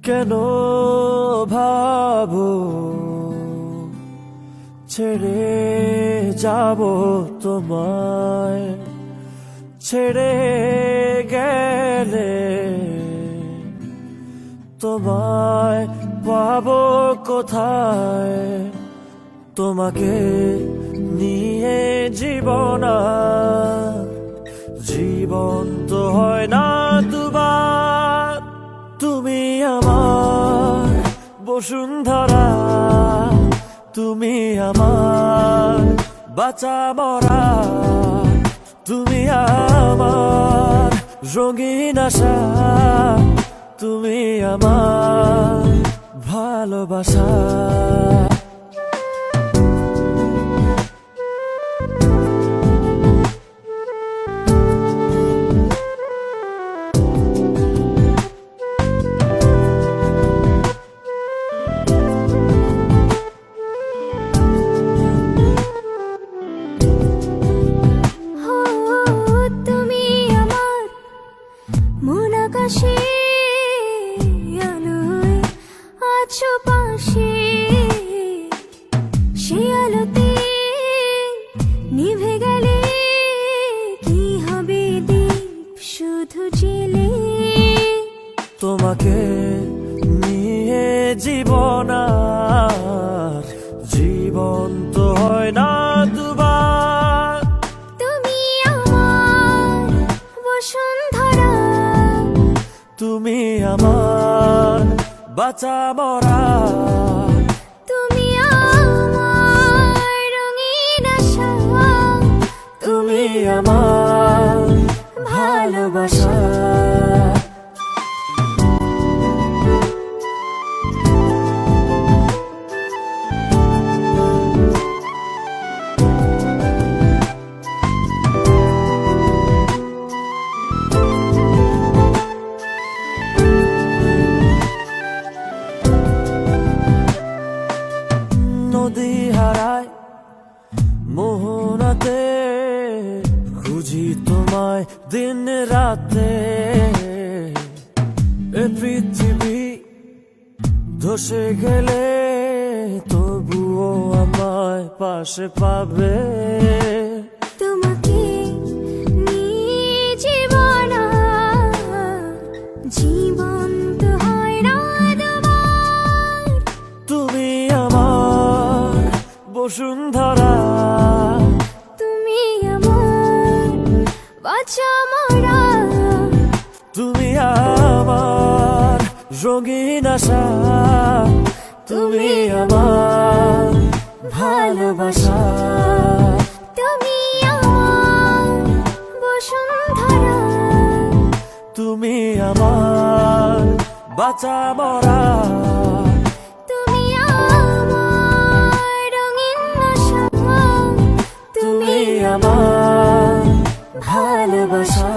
কেন ভাবো ছেড়ে যাব তোমায়, ছেড়ে গেলে তোমায় পাবো কোথায়? তোমাকে নিয়ে জীবন জীবন তো হয় না দুবার। তুমি আমার বসুন্ধরা, তুমি আমার বাঁচা মরা, তুমি আমার রঙিন আশা, তুমি আমার ভালোবাসা। নিভে গেলে কি হবে দীপ শুধু জেলে? তোমাকে নিয়ে জীবন জীবন তো হয় না দুবার। তুমি আমার বসুন্ধরা, তুমি আমার বাঁচা মরা, তুমি আমার রঙিন আশা, তুমি আমার ভালোবাসা। নদী হারায় মোহনাতে, খুঁজি তোমায় দিন রাতে। এ পৃথিবী ধসে গেলে তবুও আমায় পাশে পাবে। তোমাকে নিয়ে জীবন জীবন তো হয় না দুবার। তুমি আমার বসুন্ধরা, তুমি আমার বাঁচা মরা, তুমি আমার রঙিন আশা, তুমি আমার ভালোবাসা। তুমি আমার বসুন্ধরা, তুমি আমার বাঁচা মরা, তুমি আমার রঙিন আশা, তুমি আমার ভালোবাসা।